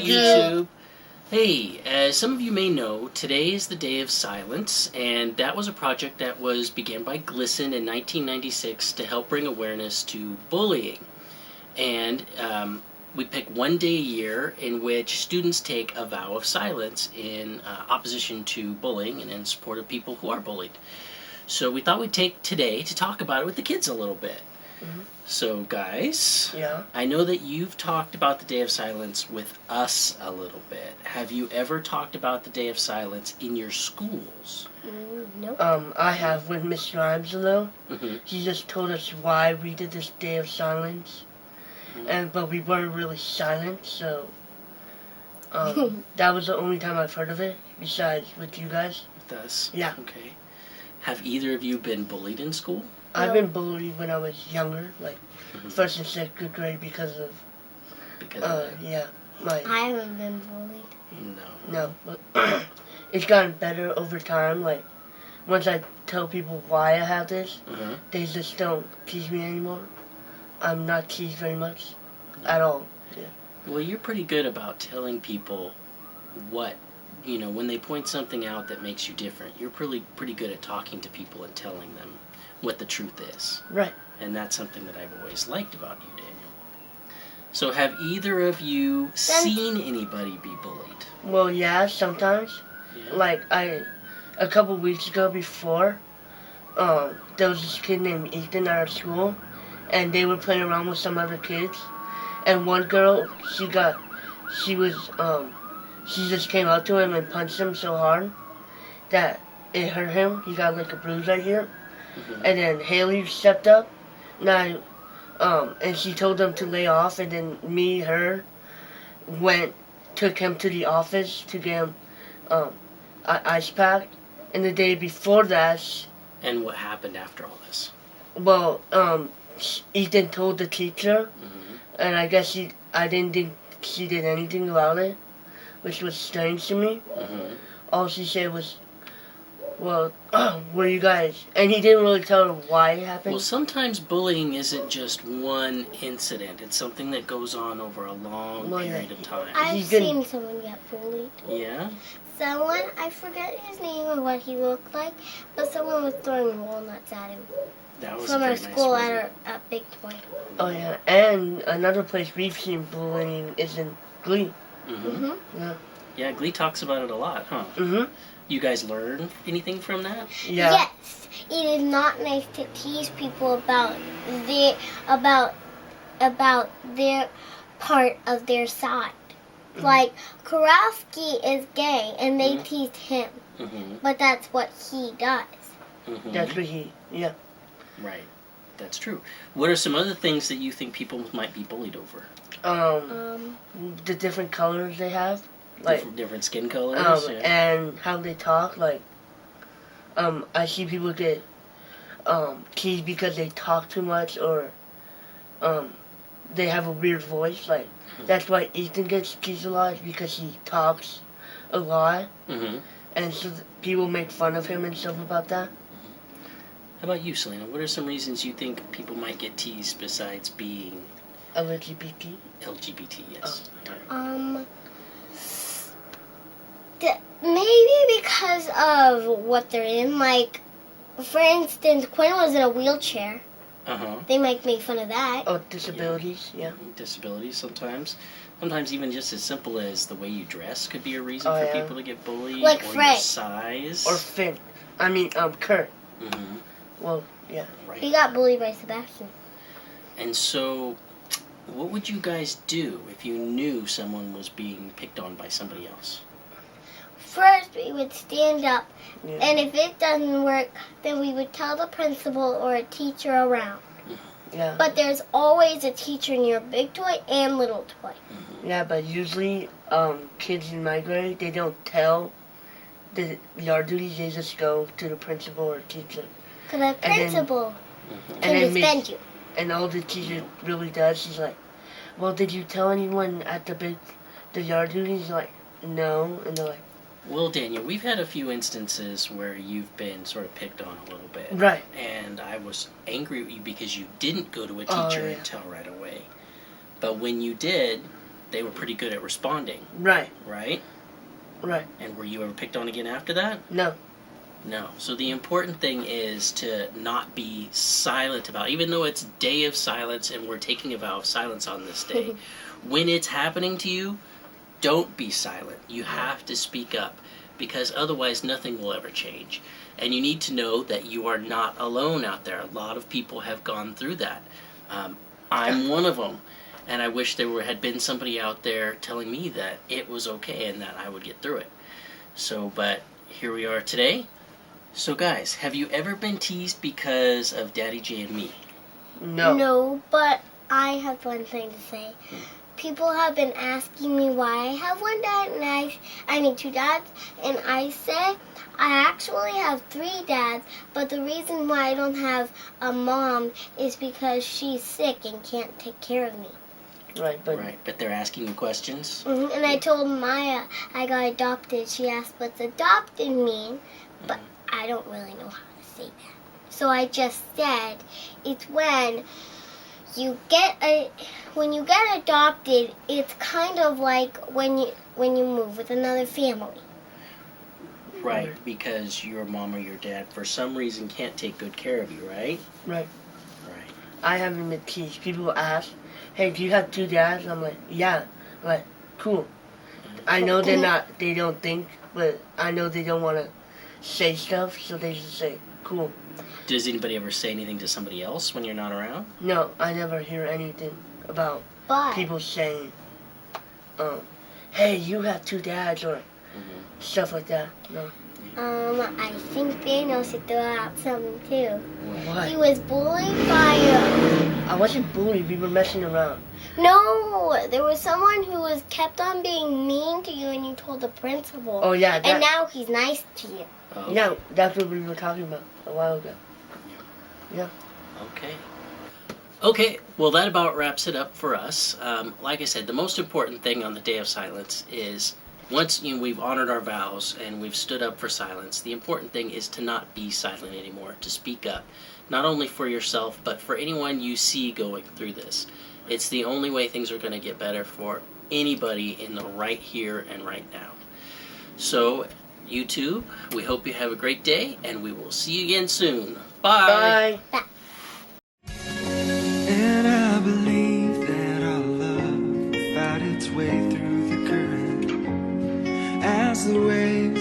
YouTube. Hey, as some of you may know, today is the Day of Silence, and that was a project that was began by GLSEN in 1996 to help bring awareness to bullying. And we pick one day a year in which students take a vow of silence in opposition to bullying and in support of people who are bullied. So we thought we'd take today to talk about it with the kids a little bit. Mm-hmm. So guys, Yeah. I know that you've talked about the Day of Silence with us a little bit. Have you ever talked about the Day of Silence in your schools? Nope. I have with Mr. Angelo. Mm-hmm. He just told us why we did this Day of Silence, but we weren't really silent, so that was the only time I've heard of it, besides with you guys. With us? Yeah. Okay. Have either of you been bullied in school? I've No. been bullied when I was younger, like Mhm. first and second grade because of, Because of yeah, my, I haven't been bullied. no. no, but it's gotten better over time, like, once I tell people why I have this, Uh-huh. they just don't tease me anymore. I'm not teased very much, at all. Well, you're pretty good about telling people what, when they point something out that makes you different. You're pretty good at talking to people and telling them what the truth is. Right. And that's something that I've always liked about you, Daniel. So have either of you seen anybody be bullied? Well, yeah, sometimes. Yeah. Like, a couple weeks ago before, there was this kid named Ethan at our school, and they were playing around with some other kids, and one girl, she just came up to him and punched him so hard that it hurt him. He got like a bruise right here. Mhm. And then Haley stepped up, and she told them to lay off, and then her, took him to the office to get him, ice pack. And the day before that, And what happened after all this? well, Ethan told the teacher, Mm-hmm. and I guess I didn't think she did anything about it, which was strange to me. Mm-hmm. All she said was, well, were you guys, and he didn't really tell her why it happened. Well, sometimes bullying isn't just one incident. It's something that goes on over a long Well, yeah. period of time. I've He's been- seen someone get bullied. Yeah? Someone, I forget his name or what he looked like, but someone was throwing walnuts at him That was from very our school nice, wasn't at Big Toy. Oh yeah, and another place we've seen bullying is in Glee. Mm-hmm. Mm-hmm. Yeah, Glee talks about it a lot, huh? Mhm. You guys learn anything from that? Yeah. Yes, it is not nice to tease people about their part of their side. Like Karofsky is gay, and they Mhm. teased him, Mm-hmm. but that's what he does. Mm-hmm. That's what he. Yeah. Right. That's true. What are some other things that you think people might be bullied over? The different colors they have, like Different skin colors? Yeah. and how they talk. Like, I see people get teased because they talk too much, or they have a weird voice. Like, that's why Ethan gets teased a lot, is because he talks a lot, Mm-hmm. and so people make fun of him and stuff about that. How about you, Selena? What are some reasons you think people might get teased besides being LGBT. LGBT? Yes. Maybe because of what they're in. Like, for instance, Quinn was in a wheelchair. Uh-huh. They might make fun of that. Oh, disabilities. Yeah. Disabilities sometimes. Sometimes even just as simple as the way you dress could be a reason Oh, for yeah. people to get bullied. Like or your Frank. size. Or Finn. I mean, Kurt. Mm-hmm. Well, yeah. Right. He got bullied by Sebastian. And so, what would you guys do if you knew someone was being picked on by somebody else? First, we would stand up, Yeah. and if it doesn't work, then we would tell the principal or a teacher around. Yeah. But there's always a teacher near Big Toy and Little Toy. Yeah, but usually, kids in my grade, they don't tell the yard duties. They just go to the principal or teacher. Because the And then- principal Mm-hmm. can then suspend you. And all the teacher really does, she's like, well, did you tell anyone at the yard duties? Like, no. And they're like, Well, Daniel, we've had a few instances where you've been sort of picked on a little bit. right. And I was angry at you because you didn't go to a Oh, teacher yeah. and tell right away. But when you did, they were pretty good at responding, Right. right? Right. And were you ever picked on again after that? No. No. So the important thing is to not be silent about, even though it's Day of Silence and we're taking a vow of silence on this day, when it's happening to you, don't be silent. You have to speak up, because otherwise nothing will ever change. And you need to know that you are not alone out there. A lot of people have gone through that. I'm one of them. And I wish there had been somebody out there telling me that it was okay and that I would get through it. So, but here we are today. So guys, have you ever been teased because of Daddy J and me? No. No, but I have one thing to say. People have been asking me why I have one dad and I mean 2 dads, and I say I actually have 3 dads, but the reason why I don't have a mom is because she's sick and can't take care of me. Right, but Right, but they're asking you questions. And I told Maya I got adopted. She asked what's adopted mean, but I don't really know how to say that. So I just said it's when you get adopted, it's kind of like when you move with another family. Right, because your mom or your dad, for some reason, can't take good care of you, right? right. Right. I haven't been teased. People ask, "Hey, do you have 2 dads?" I'm like, "Yeah." I'm like, cool. I know they don't think, but I know they don't want to say stuff, so they just say, "Cool." Does anybody ever say anything to somebody else when you're not around? No, I never hear anything about But people saying, "Hey, you have 2 dads," or stuff like that. No. I think Thanos should throw out something too. What? He was bullied by I wasn't bullied. We were messing around. No, there was someone who was kept on being mean to you, and you told the principal. Oh yeah, And now he's nice to you. Oh, yeah, that's what we were talking about a while ago. Yeah. okay. Okay, well, that about wraps it up for us. Like I said, the most important thing on the Day of Silence is once we've honored our vows and we've stood up for silence, the important thing is to not be silent anymore, to speak up, not only for yourself, but for anyone you see going through this. It's the only way things are going to get better for anybody in the right here and right now. So, YouTube, we hope you have a great day, and we will see you again soon. Bye! Bye. And I believe that our love found its way through the current as the waves